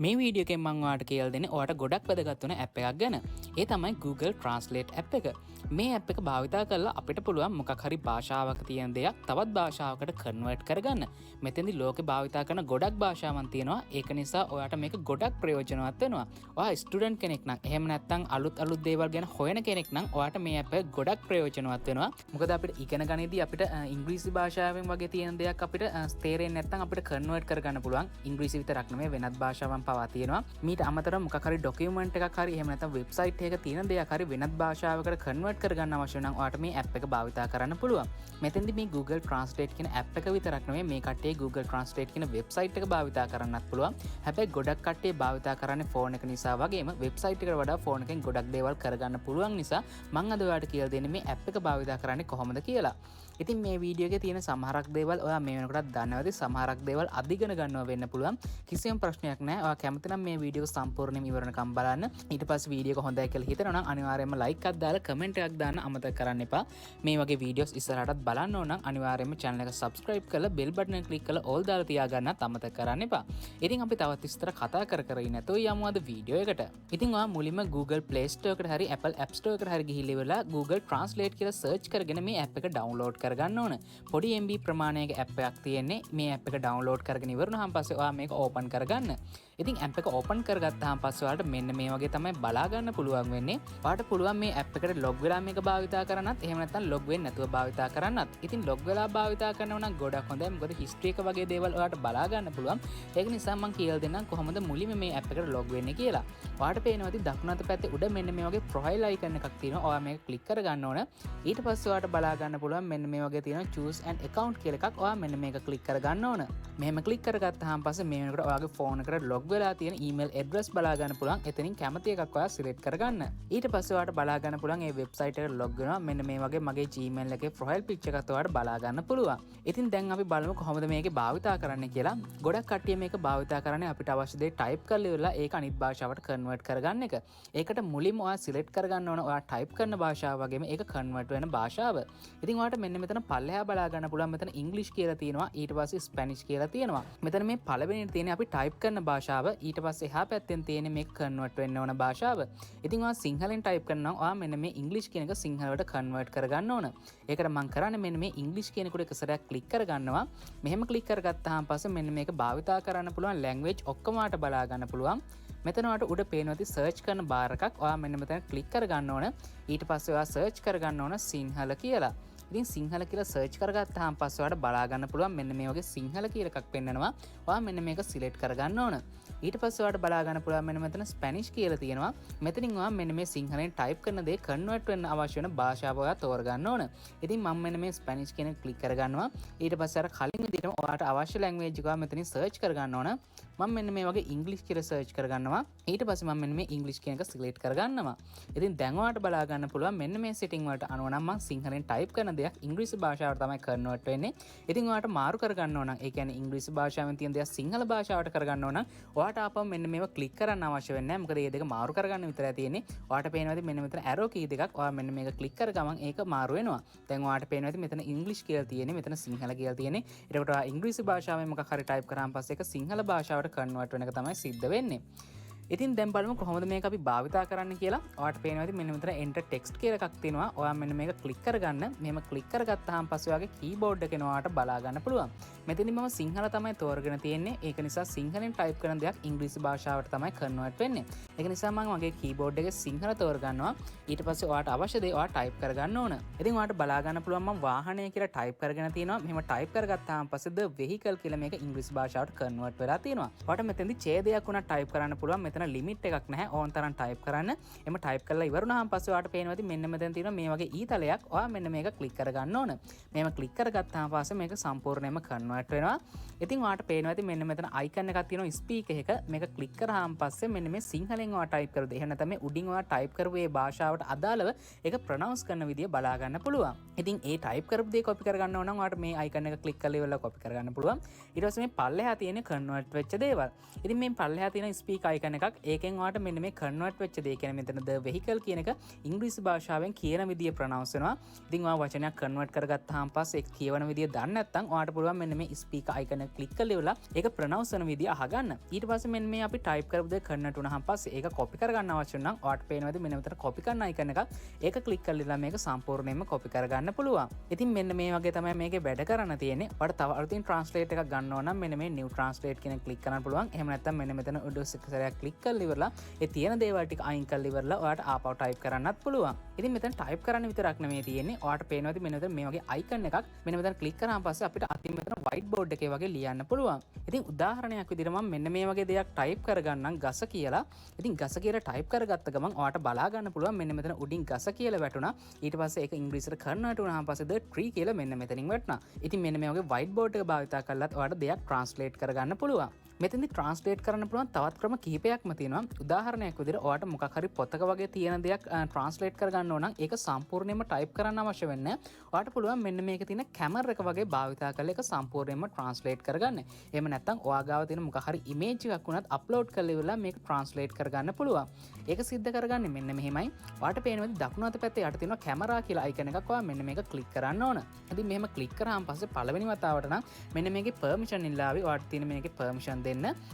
මේ වීඩියෝ එකෙන් මම ඔයාලට කියලා දෙන්නේ ඔයාලට ගොඩක් වැදගත් වෙන ඇප් එකක් ගැන. ඒ තමයි Google Translate ඇප් එක. මේ ඇප් එක භාවිතා කරලා අපිට පුළුවන් මොකක් හරි භාෂාවක තියෙන දෙයක් තවත් භාෂාවකට කන්වර්ට් කරගන්න. මෙතෙන්දි ලෝකේ භාවිතා කරන ගොඩක් භාෂාවන් තියෙනවා. ඒක නිසා ඔයාට මේක ගොඩක් ප්‍රයෝජනවත් වෙනවා. ඔයා ස්ටුඩන්ට් කෙනෙක් නම් එහෙම නැත්නම් අලුත් දේවල් ගැන හොයන කෙනෙක් නම් ඔයාට මේ ඇප් එක ගොඩක් ප්‍රයෝජනවත් වෙනවා. මොකද අපිට ඉගෙන ගනිද්දී අපිට ඉංග්‍රීසි භාෂාවෙන් වගේ තියෙන දෙයක් අපිට තේරෙන්නේ නැත්නම් අපිට කන්වර්ට් කරගන්න පුළුවන්. ඉංග්‍රීසි විතරක් නෙමෙයි වෙනත් භාෂාවන් පවා තියෙනවා. මීට අමතරව මොකක් හරි ඩොකියුමන්ට් එකක් හරි එහෙම නැත්නම් වෙබ්සයිට් එකක තියෙන දෙයක් හරි වෙනත් භාෂාවකට කන්වර්ට් කරගන්න අවශ්‍ය නම් ඔයාට මේ ඇප් එක භාවිතා කරන්න පුළුවන්. මෙතෙන්දි මේ Google Translate කියන ඇප් එක විතරක් නෙමෙයි මේ කට්ටිය Google Translate කියන වෙබ්සයිට් එක භාවිතා කරන්නත් පුළුවන්. හැබැයි ගොඩක් කට්ටිය භාවිතා කරන්නේ ෆෝන් එක නිසා වගේම වෙබ්සයිට් එකට වඩා ෆෝන් එකෙන් ගොඩක් දේවල් කරගන්න පුළුවන් නිසා මම අද ඔයාලට කියලා දෙන්නේ මේ ඇප් එක භාවිතා කරන්නේ කොහොමද කියලා. ඉතින් මේ වීඩියෝ එකේ තියෙන සමහරක් දේවල් ඔයා මේ වෙනකොටත් දන්නවද? සමහරක් දේවල් අධිගණ ගන්නවා වෙන්න පුළුවන්. කිසිම ප්‍රශ්නයක් නැහැ. ඔයා කැමති නම් මේ වීඩියෝ එක සම්පූර්ණයෙන්ම ඉවර වෙනකම් බලන්න. ඊට පස්සේ වීඩියෝ එක හොඳයි කියලා හිතනවා නම් අනිවාර්යයෙන්ම ලයික් එකක් දාලා කමෙන්ට් එකක් දාන්න අමතක කරන්න එපා. මේ වගේ වීඩියෝස් ඉස්සරහටත් බලන්න ඕන නම් අනිවාර්යයෙන්ම channel එක subscribe කරලා bell button එක click කරලා all දාලා තියාගන්නත් අමතක කරන්න එපා. ඉතින් අපි තවත් විස්තර කතා කර ඉන්න නැතෝ යමු අද වීඩියෝ එකට. ඉතින් ඔයා මුලින්ම Google Play Store එකට හරි Apple App Store එකට හරි ගිහිල්ලා ඉවරලා Google Translate කියලා search කරගෙන මේ app එක download කරගන්න ඕන. පොඩි MB ප්‍රමාණයක ඇප් එකක් තියෙන්නේ. මේ ඇප් එක ඩවුන්ලෝඩ් කරගෙන ඉවරනහම පස්සේ ඔයා මේක ඕපන් කරගන්න. ඉතින් ඇප් එක ඕපන් කරගත්තාම පස්සේ ඔයාලට මෙන්න මේ වගේ තමයි බලා ගන්න පුළුවන් වෙන්නේ. ඔයාලට පුළුවන් මේ ඇප් එකට ලොග් වෙලා මේක භාවිතා කරන්නත් එහෙම නැත්නම් ලොග් වෙන්නේ නැතුව භාවිතා කරන්නත්. ඉතින් ලොග් වෙලා භාවිතා කරනවා නම් ගොඩක් හොඳයි. මොකද හිස්ටරි එක වගේ දේවල් ඔයාලට බලා ගන්න පුළුවන්. ඒක නිසා මම කියලා දෙන්නම් කොහොමද මුලින්ම මේ ඇප් එකට ලොග් වෙන්නේ කියලා. ඔයාලට පේනවා ඉතින් දකුණු අත පැත්තේ උඩ මෙන්න මේ වගේ ප්‍රොෆයිල් අයිකන් එකක් තියෙනවා. ඔයා මේක ක්ලික් කරගන්න ඕන. ඊට පස්සේ ඔයාලට බලා ගන්න පුළුවන් මෙන්න මේ වගේ තියෙනවා choose an account කියලා එකක්. ඔයා මෙන්න මේක ක්ලික් කරගන්න ඕන. මෙහෙම ක්ලික් කරගත්තාම පස්සේ මේ වෙනකොට ඔයාගේ ෆෝන් එකට ලොග් වෙලා තියෙන ඊමේල් ඇඩ්‍රස් බලා ගන්න පුළුවන්. එතනින් කැමති එකක් ඔයා සිලෙක්ට් කරගන්න. ඊට පස්සේ ඔයාලට බලා ගන්න පුළුවන් මේ වෙබ්සයිට් එකට ලොග් වෙනවා. මෙන්න මේ වගේ මගේ Gmail එකේ ප්‍රොෆයිල් පික්චර් එකත් ඔයාලට බලා ගන්න පුළුවන්. ඉතින් දැන් අපි බලමු කොහොමද මේකේ භාවිතා කරන්නේ කියලා. ගොඩක් කට්ටිය මේක භාවිතා කරන්නේ අපිට අවශ්‍ය දේ ටයිප් කරලා ඉවරලා ඒක අනිත් භාෂාවට කන්වර්ට් කරගන්න එක. ඒකට මුලින්ම ඔයා සිලෙක්ට් කරගන්න ඕන ඔයා ටයිප් කරන භාෂාව වගේම ඒක කන්වර්ට් වෙන භාෂාව. ඉතින් ඔයාලට මෙන්න මෙතන පල්ලෙහා බලා ගන්න පුළුවන්. මෙතන ඉංග්‍රීසි කියලා තියෙනවා. ඊට පස්සේ ස්පැනිෂ් කියලා තියෙනවා. මෙතන මේ පළවෙනියට තියෙන්නේ අපි ටයිප් කරන භාෂාව. ඊට පස්සේ එහා පැත්තෙන් තියෙන්නේ මේක කන්වර්ට් වෙන්න ඕන භාෂාව. ඉතින් ඔයා සිංහලෙන් ටයිප් කරනවා ඔයා මෙන්න මේ ඉංග්‍රීසි කියන එක සිංහලට කන්වර්ට් කරගන්න ඕන. ඒකට මම කරන්නේ මෙන්න මේ ඉංග්‍රීසි කියන එකට එක සැරයක් ක්ලික් කරගන්නවා. මෙහෙම ක්ලික් කරගත්තාම පස්සේ මෙන්න මේක භාවිතා කරන්න පුළුවන් ලැන්ග්වේජ් ඔක්කොම ආට බලා ගන්න පුළුවන්. මෙතන ඔයාලට උඩ පේනවා ඇති සර්ච් කරන බාර් එකක්. ඔයා මෙන්න මෙතන ක්ලික් කරගන්න ඕන. ඊට පස්සේ ඔයා සර්ච් කරගන්න ඕන සිංහල කියලා. ඉතින් සිංහල කියලා සර්ච් කරගත්තාම පස්සේ ඔයාලට බලා ගන්න පුළුවන් මෙන්න මේ වගේ සිංහල කියලා එකක් පෙන්නනවා. ඔයා මෙන්න මේක සිලෙක්ට් කරගන්න ඕන. ඊට පස්සේ ඔයාලට බලා ගන්න පුළුවන් මෙන්න මෙතන ස්පැනිෂ් කියලා තියෙනවා. මෙතනින් ඔයා මෙන්න මේ සිංහලෙන් ටයිප් කරන දේ කන්වර්ට් වෙන්න අවශ්‍ය වෙන භාෂාව ඔයා තෝරගන්න ඕන. ඉතින් මම මෙන්න මේ ස්පැනිෂ් කියන එක ක්ලික් කරගන්නවා. ඊට පස්සේ අර කලින් විදිහටම ඔයාලට අවශ්‍ය ලැන්ග්වේජ් එක ඔයා මෙතනින් සර්ච් කරගන්න ඕන. මම මෙන්න මේ වගේ ඉංග්‍රීසි කියලා සර්ච් කරගන්නවා. ඊට පස්සේ මම මෙන්න මේ ඉංග්‍රීසි කියන එක සිලෙක්ට් කරගන්නවා. ඉතින් දැන් ඔයාලට බලා ගන්න පුළුවන් මෙන්න මේ සෙටින් වලට අනුව නම් මම සිංහලෙන් ටයිප් කරන දෙයක් ඉංග්‍රීසි භාෂාවට තමයි කන්වර්ට් වෙන්නේ. ඉතින් ඔයාලට මාරු කරගන්න ඕන නම් ඒ කියන්නේ ඉංග්‍රීසි භාෂාවෙන් තියෙන දේක් සිංහල භාෂාවට කරගන්න ඕන නම් ඔයාලට ආපහු මෙන්න මේවා ක්ලික් කරන්න අවශ්‍ය වෙන්නේ නැහැ. මොකද මේ දෙක මාරු කරගන්න විතරයි තියෙන්නේ. ඔයාලට පේනවාද මෙන්න මෙතන ඇරෝ කී දෙකක්. ඔයා මෙන්න මේක ක්ලික් කර ගමන් ඒක මාරු වෙනවා. දැන් ඔයාලට පේනවාද මෙතන ඉංග්‍රීසි කියලා තියෙන්නේ. මෙතන සිංහල කියලා තියෙන්නේ. ඒකට ඔයා ඉංග්‍රීසි භාෂාවෙන් මොකක් හරි ටයිප් කරාන් පස්සේ ඒක සිංහල භාෂාවට කන්වර්ට් වෙන එක තමයි සිද්ධ වෙන්නේ. ඉතින් දැන් බලමු කොහොමද මේක අපි භාවිතා කරන්න කියලා. ඔයාලට පේනවා ඉතින් මෙන්න මෙතන enter text කියලා එකක් තියෙනවා. ඔයා මෙන්න මේක ක්ලික් කරගන්න. මෙහෙම ක්ලික් කරගත්තාම පස්සේ ඔයාගේ keyboard එකේ ඔයාලට බලා ගන්න පුළුවන්. මෙතනදි මම සිංහල තමයි තෝරගෙන තියෙන්නේ. ඒක නිසා සිංහලෙන් ටයිප් කරන දෙයක් ඉංග්‍රීසි භාෂාවට තමයි කන්වර්ට් වෙන්නේ. ඒක නිසා මම මගේ keyboard එකේ සිංහල තෝරගන්නවා. ඊට පස්සේ ඔයාලට අවශ්‍ය දේ ඔයා ටයිප් කරගන්න ඕන. ඉතින් ඔයාලට බලා ගන්න පුළුවන් මම වාහනය කියලා ටයිප් කරගෙන තියෙනවා. මෙහෙම ටයිප් කරගත්තාම පස්සේ the vehicle කියලා මේක ඉංග්‍රීසි භාෂාවට කන්වර්ට් වෙලා තියෙනවා. ඔයාලට මෙතනදි ඡේදයක් උනා ටයිප් කරන්න පුළුවන්. මෙතන ලිමිට් එකක් නැහැ. ඕන තරම් ටයිප් කරන්න. එම ටයිප් කරලා ඉවර වුණාම පස්සේ ඔයාලට පේනවා ඉතින් මෙන්න මෙතන තියෙනවා මේ වගේ ඊතලයක්. ඔයා මෙන්න මේක ක්ලික් කරගන්න ඕන. මෙහෙම ක්ලික් කරගත්තාම පස්සේ මේක සම්පූර්ණයෙන්ම කන්වර්ට් වෙනවා. ඉතින් ඔයාලට පේනවා ඉතින් මෙන්න මෙතන අයිකන් එකක් තියෙනවා ස්පීක් එක. මේක ක්ලික් කරාම පස්සේ මෙන්න මේ සිංහලෙන් ඔයා ටයිප් කරලා එහෙම නැත්නම් මේ උඩින් ඔයා ටයිප් කරපු ඒ භාෂාවට අදාළව ඒක ප්‍රොනවුන්ස් කරන විදිය බලා ගන්න පුළුවන්. ඉතින් ඒ ටයිප් කරපු දේ කොපි කරගන්න ඕන නම් ඔයාලට මේ අයිකන් එක ක්ලික් කරලා ඉවරලා කොපි කරගන්න පුළුවන්. ඊට පස්සේ මේ පල්ලෙහා තියෙන කන්වර්ට් වෙච්ච දේවල්. ඉතින් මේ පල්ලෙහා තියෙන ස්පීක් අයිකන් එකක් එකක්. ඒකෙන් ඔයාලට මෙන්න මේ කන්වර්ට් වෙච්ච දේ කියන්නේ මෙතන the vehicle කියන එක ඉංග්‍රීසි භාෂාවෙන් කියන විදිය ප්‍රොනවුන්ස් වෙනවා. ඉතින් ඔයා වචනයක් කන්වර්ට් කරගත්තාම පස්සේ ඒක කියවන විදිය දන්නේ නැත්නම් ඔයාලට පුළුවන් මෙන්න මේ ස්පීකර් අයිකන් එක ක්ලික් කරලා ඉවරලා ඒක ප්‍රොනවුන්ස් කරන විදිය අහගන්න. ඊට පස්සේ මෙන්න මේ අපි ටයිප් කරපු දේ කන්වර්ට් වුණාම පස්සේ ඒක කොපි කරගන්න අවශ්‍ය නම් ඔයාලට පේනවාද මෙන්න මෙතන කොපි කරන අයිකන් එකක්. ඒක ක්ලික් කරලා මේක සම්පූර්ණයෙන්ම කොපි කරගන්න පුළුවන්. ඉතින් මෙන්න මේ වගේ තමයි මේකේ වැඩ කරන්න තියෙන්නේ. ඔයාලට තව අලුතින් ට්‍රාන්ස්ලේට් එකක් ගන්න ඕන නම් මෙන්න මේ new translate කියන ක්ලික් කරන්න පුළුවන්. එහෙම නැත්නම් මෙන්න මෙතන උඩ සැරයක් ක්ලික් කරලා ඉවරලා ඒ තියෙන දේවල් ටික අයින් කරලා ඉවරලා ඔයාලට ආපහු ටයිප් කරන්නත් පුළුවන්. ඉතින් මෙතන ටයිප් කරන්න විතරක් නෙමෙයි තියෙන්නේ. ඔයාලට පේනවාද මෙන්න මෙතන මේ වගේ අයිකන් එකක් මෙන්න මෙතන ක්ලික් කරාම පස්සේ අපිට අතින් මෙතන white board එකේ වගේ ලියන්න පුළුවන්. ඉතින් උදාහරණයක් විදිහට මම මෙන්න මේ වගේ දෙයක් ටයිප් කරගන්නම් ගස කියලා. ඉතින් ගස කියලා ටයිප් කරගත්ත ගමන් ඔයාලට බලා ගන්න පුළුවන් මෙන්න මෙතන උඩින් ගස කියලා වැටුණා. ඊට පස්සේ ඒක ඉංග්‍රීසියට කන්වර්ට් වුණාම පස්සේ the tree කියලා මෙන්න මෙතනින් වැටුණා. ඉතින් මෙන්න මේ වගේ white board එක භාවිතා කරලත් ඔයාලට දෙයක් translate කරගන්න පුළුවන්. මෙතනදි translate කරන්න පුළුවන් තවත් ක්‍රම කිහිපයක්ම තියෙනවා. උදාහරණයක් විදිහට ඔයාලට මොකක් හරි පොතක වගේ තියෙන දෙයක් translate කරගන්න ඕන නම් ඒක සම්පූර්ණයෙන්ම type කරන්න අවශ්‍ය වෙන්නේ නැහැ. ඔයාලට පුළුවන් මෙන්න මේකේ තියෙන camera එක වගේ භාවිතා කරලා ඒක සම්පූර්ණයෙන්ම translate කරගන්න. එහෙම නැත්නම් ඔයා ගාව තියෙන මොකක් හරි image එකක් වුණත් upload කරලා ඉවරලා මේක translate කරගන්න පුළුවන්. ඒක සිද්ධ කරගන්නේ මෙන්න මෙහෙමයි. ඔයාලට පේනවා දකුණු අත පැත්තේ යට තියෙනවා camera කියලා icon එකක්. ඔයා මෙන්න මේක click කරන්න ඕන. ඉතින් මෙහෙම click කරාම පස්සේ පළවෙනි වතාවට නම් මෙන්න මේකේ permission ඉල්ලාවි. ඔයාලට තියෙන මේකේ permission දෙන්න.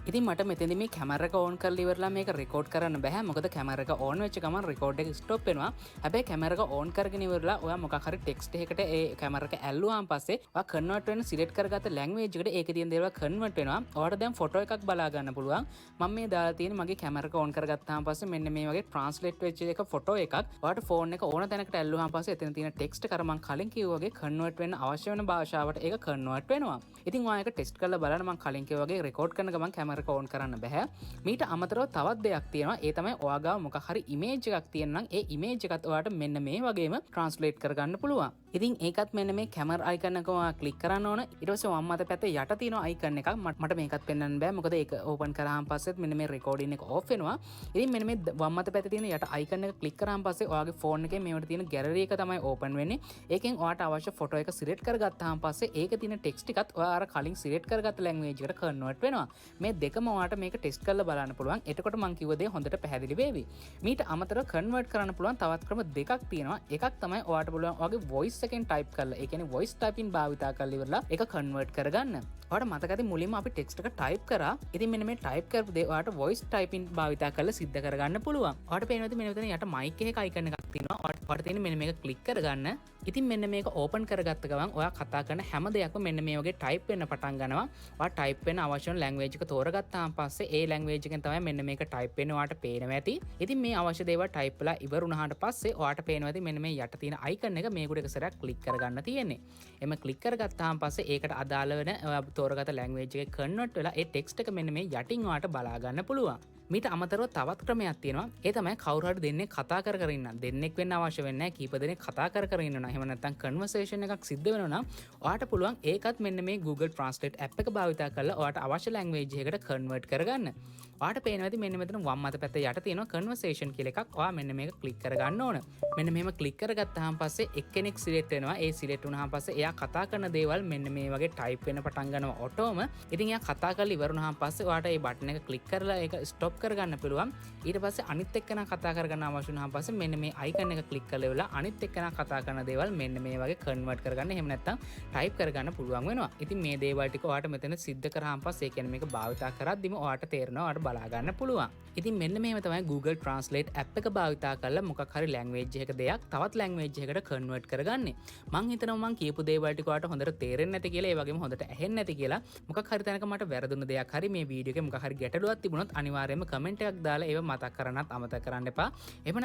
ඉතින් මට මෙතනදී මේ කැමරා එක ඕන් කරලා ඉවරලා මේක රෙකෝඩ් කරන්න බෑ. මොකද කැමරා එක ඕන් වෙච්ච ගමන් රෙකෝඩ් එක ස්ටොප් වෙනවා. හැබැයි කැමරා එක ඕන් කරගෙන ඉවරලා ඔයා මොකක් හරි ටෙක්ස්ට් එකකට ඒ කැමරා එක ඇල්ලුවාන් පස්සේ ඔයා කන්වර්ට් වෙන සිලෙක්ට් කරගත්ත ලැන්ග්වේජ් එකට ඒකේ තියෙන දේවල් කන්වර්ට් වෙනවා. ඔයාලට දැන් ෆොටෝ එකක් බලා ගන්න පුළුවන්. මම මේ දාලා තියෙන මගේ කැමරා එක ඕන් කරගත්තාම පස්සේ මෙන්න මේ වගේ ට්‍රාන්ස්ලේට් වෙච්ච එක ෆොටෝ එකක්. ඔයාලට ෆෝන් එක ඕන තැනකට ඇල්ලුවාන් පස්සේ එතන තියෙන ටෙක්ස්ට් එක මම කලින් කිව්වා වගේ කන්වර්ට් වෙන්න අවශ්‍ය වෙන භාෂාවට ඒක කන්වර්ට් වෙනවා. ඉතින් ඔයා ඒක ටෙස්ට් කරලා බලන්න. මම කලින් කිව්වා වගේ රෙකෝඩ් කරන ගමන් කැමරා එක ඕන් කරන්න බෑ. මීට අමතරව තවත් දෙයක් තියෙනවා. ඒ තමයි ඔයා ගාව මොකක් හරි ඉමේජ් එකක් තියෙනනම් ඒ ඉමේජ් එකත් ඔයාලට මෙන්න මේ වගේම ට්‍රාන්ස්ලේට් කරගන්න පුළුවන්. ඉතින් ඒකත් මෙන්න මේ කැමරා අයිකන් එක ඔයා ක්ලික් කරන්න ඕන. ඊට පස්සේ වම් අත පැත්තේ යට තියෙන අයිකන් එකක් මට මේකත් පෙන්වන්න බෑ. මොකද ඒක ඕපන් කරාම පස්සෙත් මෙන්න මේ රෙකෝඩින් එක ඕෆ් වෙනවා. ඉතින් මෙන්න මේ වම් අත පැත්තේ තියෙන යට අයිකන් එක ක්ලික් කරාම පස්සේ ඔයාගේ ෆෝන් එකේ මේවට තියෙන ගැලරි එක තමයි ඕපන් වෙන්නේ. ඒකෙන් ඔයාට අවශ්‍ය ෆොටෝ එක සිලෙක්ට් කරගත්තාම පස්සේ ඒකේ තියෙන ටෙක්ස්ට් එකත් ඔයා අර කලින් සිලෙක්ට් කරගත්ත ලැන්ග්වේජ් එකට කන්වර්ට් වෙනවා. මේ දෙකම ඔයාට මේක ටෙස්ට් කරලා බලන්න පුළුවන්. එතකොට මම කිව්ව දේ හොඳට පැහැදිලි වේවි. මීට අමතරව කන්වර්ට් කරන්න පුළුවන් තවත් ක්‍රම දෙකක් තියෙනවා. එකක් තමයි ඔයාට පුළුවන් ඔයාගේ වොයිස් එකෙන් ටයිප් කරලා, ඒ කියන්නේ වොයිස් ටයිපින් භාවිතා කරලා ඉවරලා ඒක කන්වර්ට් කරගන්න. ඔයාට මතකද මුලින්ම අපි ටෙක්ස්ට් එක ටයිප් කරා. ඉතින් මෙන්න මේ ටයිප් කරපු දේ ඔයාට වොයිස් ටයිපින් භාවිතා කරලා සිද්ධ කරගන්න පුළුවන්. ඔයාට පේනවද මෙන්න මෙතන යට මයික් එකක අයිකන් එකක් තියෙනවා. ඔයාට තියෙන මෙන්න මේක ක්ලික් කරගන්න. ඉතින් මෙන්න මේක ඕපන් කරගත්ත ගමන් ඔයා කතා කරන හැම දෙයක්ම මෙන්න මේ වගේ ටයිප් වෙන්න පටන් ගන්නවා. ඔයා ටයිප් වෙන අවශ්‍ය වෙන ලැන්ග්වේජ් එක තෝරගත්තාම පස්සේ ඒ ලැන්ග්වේජ් එකෙන් තමයි මෙන්න මේක ටයිප් වෙන්නේ. ඔයාට පේනවා ඇති. ඉතින් මේ අවශ්‍ය දේවල් ටයිප් වෙලා ඉවර වුණාට පස්සේ ඔයාට පේනවා ඇති මෙන්න මේ යට තියෙන අයිකන් එක මේකට එක සැරයක් ක්ලික් කරගන්න තියෙන්නේ. එම ක්ලික් කරගත්තාම පස්සේ ඒකට අදාළ වෙන ඔයා තෝරගත්ත ලැන්ග්වේජ් එකේ කන්වර්ට් වෙලා ඒ ටෙක්ස්ට් එක මෙන්න මේ යටින් ඔයාට බලා ගන්න පුළුවන්. මීට අමතරව තවත් ක්‍රමයක් තියෙනවා. ඒ තමයි කවුරු හරි දෙන්නෙක් කතා කර කර ඉන්න. දෙන්නෙක් වෙන්න අවශ්‍ය වෙන්නේ නැහැ. කීප දෙනෙක් කතා කර කර ඉන්නවා. එහෙම නැත්නම් කන්වර්සේෂන් එකක් සිද්ධ වෙනවා නම් ඔයාට පුළුවන් ඒකත් මෙන්න මේ Google Translate app එක භාවිතා කරලා ඔයාට අවශ්‍ය ලැන්ග්වේජ් එකකට කන්වර්ට් කරගන්න. ඔයාට පේනවා ඇති මෙන්න මෙතන වම් අත පැත්තේ යට තියෙනවා කන්වර්සේෂන් කියලා එකක්. ඔයා මෙන්න මේක ක්ලික් කරගන්න ඕන. මෙන්න මෙහෙම ක්ලික් කරගත්තාම පස්සේ එක්කෙනෙක් සිලෙක්ට් වෙනවා. ඒ සිලෙක්ට් වුණාම පස්සේ එයා කතා කරන දේවල් මෙන්න මේ වගේ ටයිප් වෙන්න පටන් ගන්නවා ඔටෝම. ඉතින් එයා කතා කරලා ඉවර වුණාම පස්සේ ඔයාට මේ බටන් එක ක්ලික් කරලා ඒක ස්ටොප් කරගන්න පුළුවන්. ඊට පස්සේ අනිත් එක්කෙනා කතා කරගන්න අවශ්‍ය වුණාම පස්සේ මෙන්න මේ අයිකන් එක ක්ලික් කරලා ඉවරලා අනිත් එක්කෙනා කතා කරන දේවල් මෙන්න මේ වගේ කන්වර්ට් කරගන්න. එහෙම නැත්නම් ටයිප් කරගන්න පුළුවන් වෙනවා. ඉතින් මේ දේවල් ටික ඔයාට මෙතන සිද්ධ කරාම පස්සේ කියන්නේ මේක භාවිතා කරද්දිම ඔයාට තේරෙනවා ඔයාට බලා ගන්න පුළුවන්. ඉතින් මෙන්න මේව තමයි Google Translate app එක භාවිතා කරලා මොකක් හරි ලැන්ග්වේජ් එකක දෙයක් තවත් ලැන්ග්වේජ් එකකට කන්වර්ට් කරගන්නේ. මම හිතනවා මම කියපු දේවල් ටික ඔයාලට හොඳට තේරෙන්නේ නැති කියලා, ඒ වගේම හොඳට ඇහෙන්නේ නැති කියලා. මොකක් හරි තැනක මට වැරදුන දෙයක් හරි මේ වීඩියෝ එකේ මොකක් හරි ගැටලුවක් තිබුණොත් අනිවාර්යයෙන්ම කමෙන්ට් එකක් දාලා ඒව මතක් කරන්නත් අමතක කරන්න එපා. එහෙම